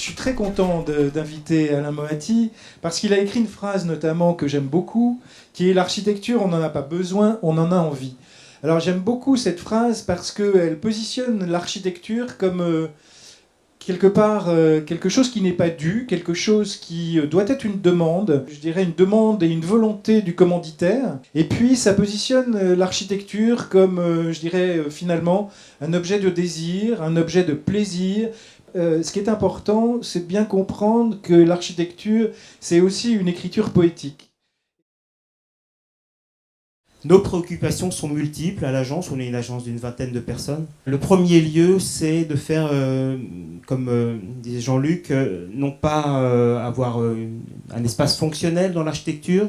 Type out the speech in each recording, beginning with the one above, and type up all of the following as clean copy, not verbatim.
suis très content d'inviter Alain Moatti parce qu'il a écrit une phrase notamment que j'aime beaucoup, qui est l'architecture, on n'en a pas besoin, on en a envie. Alors j'aime beaucoup cette phrase parce qu'elle positionne l'architecture comme quelque part quelque chose qui n'est pas dû, quelque chose qui doit être une demande, je dirais une demande et une volonté du commanditaire. Et puis ça positionne l'architecture comme, je dirais finalement, un objet de désir, un objet de plaisir. Ce qui est important, c'est de bien comprendre que l'architecture, c'est aussi une écriture poétique. Nos préoccupations sont multiples à l'agence. On est une agence d'une vingtaine de personnes. Le premier lieu, c'est de faire, comme disait Jean-Luc, non pas avoir un espace fonctionnel dans l'architecture,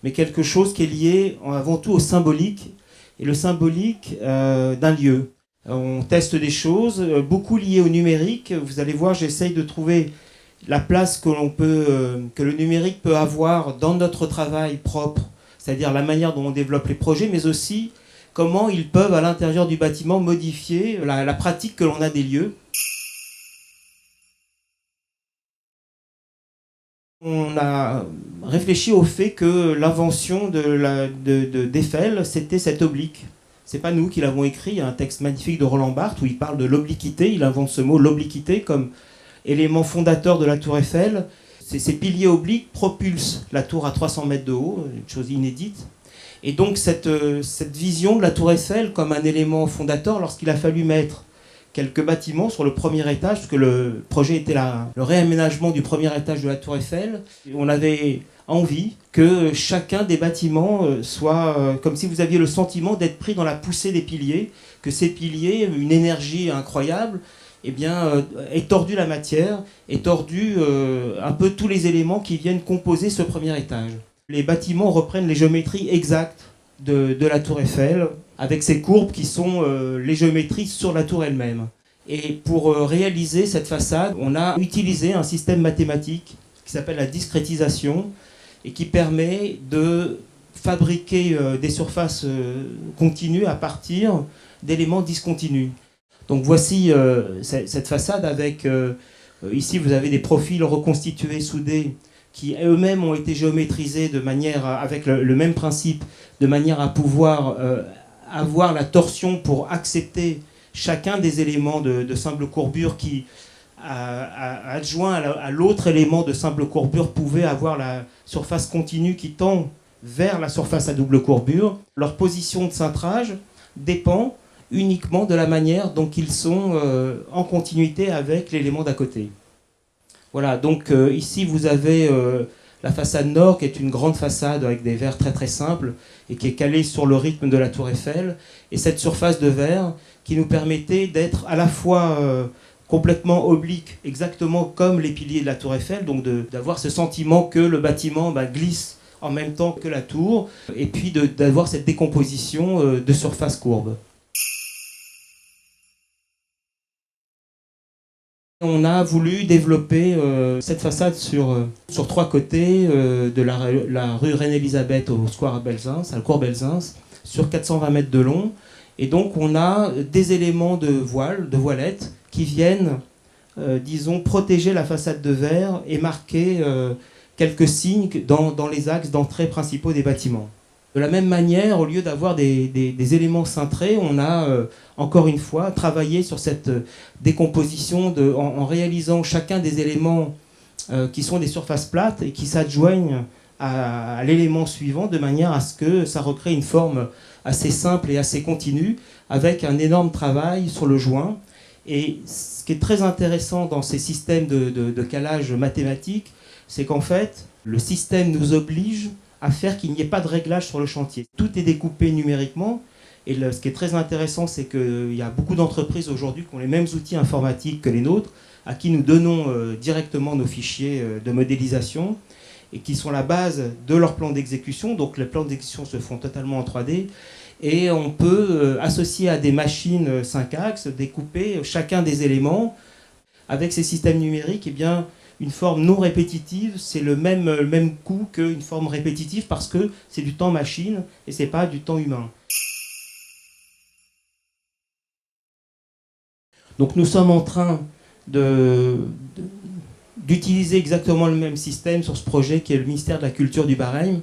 mais quelque chose qui est lié avant tout au symbolique, et le symbolique d'un lieu. On teste des choses, beaucoup liées au numérique. Vous allez voir, j'essaye de trouver la place que le numérique peut avoir dans notre travail propre, c'est-à-dire la manière dont on développe les projets, mais aussi comment ils peuvent, à l'intérieur du bâtiment, modifier la pratique que l'on a des lieux. On a réfléchi au fait que l'invention d'Eiffel, c'était cet oblique. C'est pas nous qui l'avons écrit, il y a un texte magnifique de Roland Barthes où il parle de l'obliquité, il invente ce mot, l'obliquité, comme élément fondateur de la tour Eiffel. Ces piliers obliques propulsent la tour à 300 mètres de haut, une chose inédite. Et donc cette vision de la tour Eiffel comme un élément fondateur, lorsqu'il a fallu mettre quelques bâtiments sur le premier étage, parce que le projet était le réaménagement du premier étage de la tour Eiffel, on avait envie que chacun des bâtiments soit comme si vous aviez le sentiment d'être pris dans la poussée des piliers, que ces piliers, une énergie incroyable, eh bien, est tordu la matière, est tordu un peu tous les éléments qui viennent composer ce premier étage. Les bâtiments reprennent les géométries exactes de la tour Eiffel, avec ces courbes qui sont les géométries sur la tour elle-même. Et pour réaliser cette façade, on a utilisé un système mathématique qui s'appelle la discrétisation et qui permet de fabriquer des surfaces continues à partir d'éléments discontinus. Donc voici cette façade avec, ici vous avez des profils reconstitués, soudés, qui eux-mêmes ont été géométrisés de manière, avec le même principe, de manière à pouvoir avoir la torsion pour accepter chacun des éléments de simple courbure qui, adjoint à l'autre élément de simple courbure, pouvait avoir la surface continue qui tend vers la surface à double courbure. Leur position de cintrage dépend uniquement de la manière dont ils sont en continuité avec l'élément d'à côté. Voilà, donc ici vous avez la façade nord qui est une grande façade avec des verres très très simples et qui est calée sur le rythme de la tour Eiffel, et cette surface de verre qui nous permettait d'être à la fois complètement oblique, exactement comme les piliers de la tour Eiffel, donc d'avoir ce sentiment que le bâtiment glisse en même temps que la tour, et puis d'avoir cette décomposition de surface courbe. On a voulu développer cette façade sur 3 côtés, de la rue Reine-Élisabeth au square Belzins, à la cour Belzins, sur 420 mètres de long. Et donc on a des éléments de voile, de voilettes, qui viennent, disons, protéger la façade de verre et marquer quelques signes dans les axes d'entrée principaux des bâtiments. De la même manière, au lieu d'avoir des éléments cintrés, on a encore une fois travaillé sur cette décomposition en réalisant chacun des éléments qui sont des surfaces plates et qui s'adjoignent à l'élément suivant de manière à ce que ça recrée une forme assez simple et assez continue avec un énorme travail sur le joint. Et ce qui est très intéressant dans ces systèmes de calage mathématique, c'est qu'en fait, le système nous oblige à faire qu'il n'y ait pas de réglage sur le chantier. Tout est découpé numériquement, et ce qui est très intéressant, c'est qu'il y a beaucoup d'entreprises aujourd'hui qui ont les mêmes outils informatiques que les nôtres, à qui nous donnons directement nos fichiers de modélisation, et qui sont la base de leur plan d'exécution. Donc les plans d'exécution se font totalement en 3D, et on peut associer à des machines 5 axes, découper chacun des éléments. Avec ces systèmes numériques, eh bien, une forme non répétitive, c'est le même coût qu'une forme répétitive parce que c'est du temps machine et c'est pas du temps humain. Donc nous sommes en train d'utiliser exactement le même système sur ce projet qui est le ministère de la Culture du Bahreïn,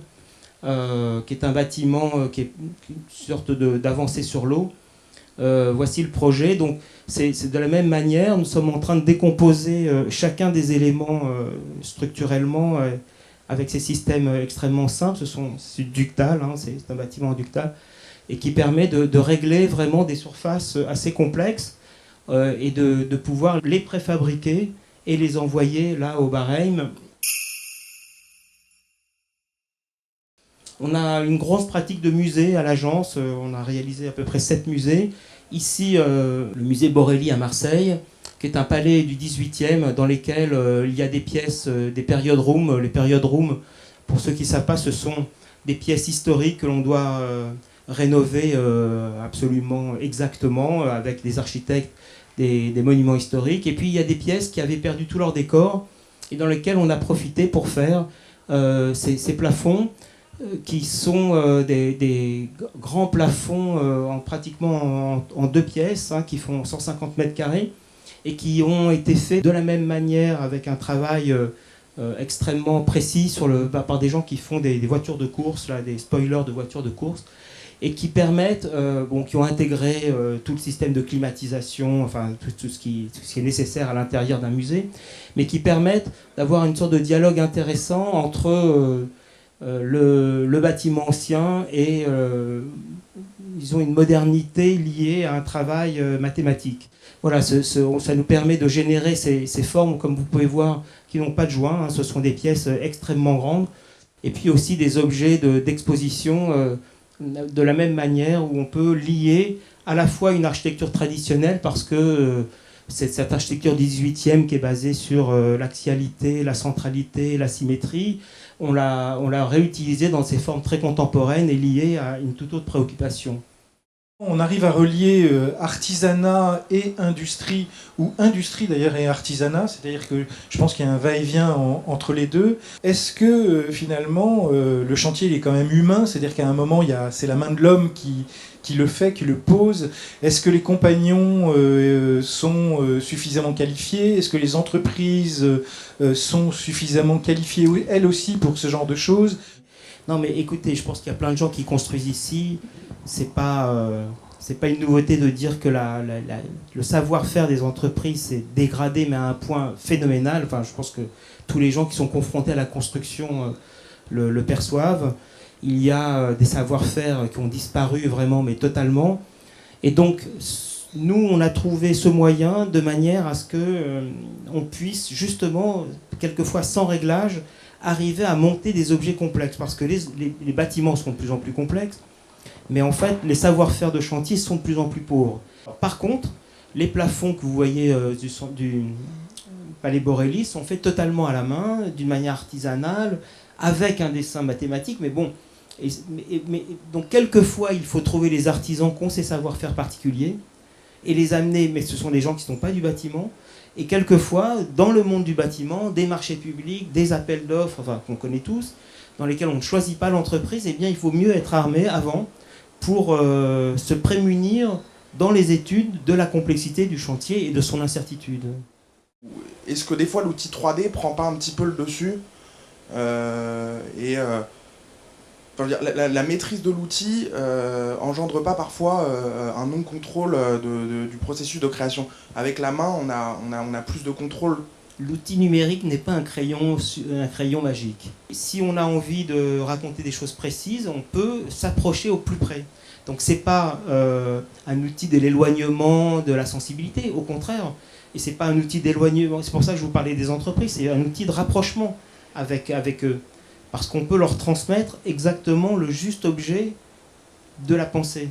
qui est un bâtiment qui est une sorte d'avancée sur l'eau. Voici le projet. Donc c'est de la même manière, nous sommes en train de décomposer chacun des éléments structurellement avec ces systèmes extrêmement simples. C'est ductal, hein, c'est un bâtiment ductal, et qui permet de régler vraiment des surfaces assez complexes et de pouvoir les préfabriquer et les envoyer là au Bahreïn. On a une grosse pratique de musée à l'agence, on a réalisé à peu près 7 musées. Ici, le musée Borelli à Marseille, qui est un palais du 18e dans lequel il y a des pièces, des périodes room. Les périodes room, pour ceux qui ne savent pas, ce sont des pièces historiques que l'on doit rénover absolument exactement avec des architectes, des monuments historiques. Et puis il y a des pièces qui avaient perdu tout leur décor et dans lesquelles on a profité pour faire ces plafonds qui sont des grands plafonds pratiquement en 2 pièces, hein, qui font 150 mètres carrés et qui ont été faits de la même manière avec un travail extrêmement précis par des gens qui font des voitures de course, là, des spoilers de voitures de course, et qui permettent, qui ont intégré tout le système de climatisation, enfin tout ce qui est nécessaire à l'intérieur d'un musée, mais qui permettent d'avoir une sorte de dialogue intéressant entre le bâtiment ancien et disons une modernité liée à un travail mathématique. Voilà, ça nous permet de générer ces formes, comme vous pouvez voir, qui n'ont pas de joint, hein, ce sont des pièces extrêmement grandes, et puis aussi des objets d'exposition de la même manière où on peut lier à la fois une architecture traditionnelle parce que cette architecture 18e qui est basée sur l'axialité, la centralité, la symétrie, on l'a réutilisée dans ses formes très contemporaines et liées à une toute autre préoccupation. On arrive à relier artisanat et industrie, ou industrie d'ailleurs et artisanat, c'est-à-dire que je pense qu'il y a un va-et-vient entre les deux. Est-ce que finalement le chantier il est quand même humain, c'est-à-dire qu'à un moment c'est la main de l'homme qui le fait, qui le pose? Est-ce que les compagnons sont suffisamment qualifiés? Est-ce que les entreprises sont suffisamment qualifiées elles aussi pour ce genre de choses? Non mais écoutez, je pense qu'il y a plein de gens qui construisent ici. C'est pas une nouveauté de dire que le savoir-faire des entreprises s'est dégradé, mais à un point phénoménal. Enfin, je pense que tous les gens qui sont confrontés à la construction le perçoivent. Il y a des savoir-faire qui ont disparu vraiment, mais totalement. Et donc, nous, on a trouvé ce moyen de manière à ce qu'on puisse justement, quelquefois sans réglage, arriver à monter des objets complexes. Parce que les bâtiments sont de plus en plus complexes. Mais en fait, les savoir-faire de chantier sont de plus en plus pauvres. Par contre, les plafonds que vous voyez du Palais Borelli sont faits totalement à la main, d'une manière artisanale, avec un dessin mathématique. Mais bon, donc quelquefois, il faut trouver les artisans qui ont ces savoir-faire particuliers et les amener, mais ce sont des gens qui ne sont pas du bâtiment. Et quelquefois, dans le monde du bâtiment, des marchés publics, des appels d'offres, enfin, qu'on connaît tous, dans lesquels on ne choisit pas l'entreprise, eh bien, il faut mieux être armé avant pour se prémunir dans les études de la complexité du chantier et de son incertitude. Est-ce que des fois l'outil 3D prend pas un petit peu le dessus la maîtrise de l'outil engendre pas parfois un non-contrôle du processus de création? Avec la main, on a plus de contrôle. L'outil numérique n'est pas un crayon magique. Si on a envie de raconter des choses précises, on peut s'approcher au plus près. Donc c'est pas un outil de l'éloignement de la sensibilité, au contraire. Et c'est pas un outil d'éloignement, c'est pour ça que je vous parlais des entreprises, c'est un outil de rapprochement avec eux. Parce qu'on peut leur transmettre exactement le juste objet de la pensée.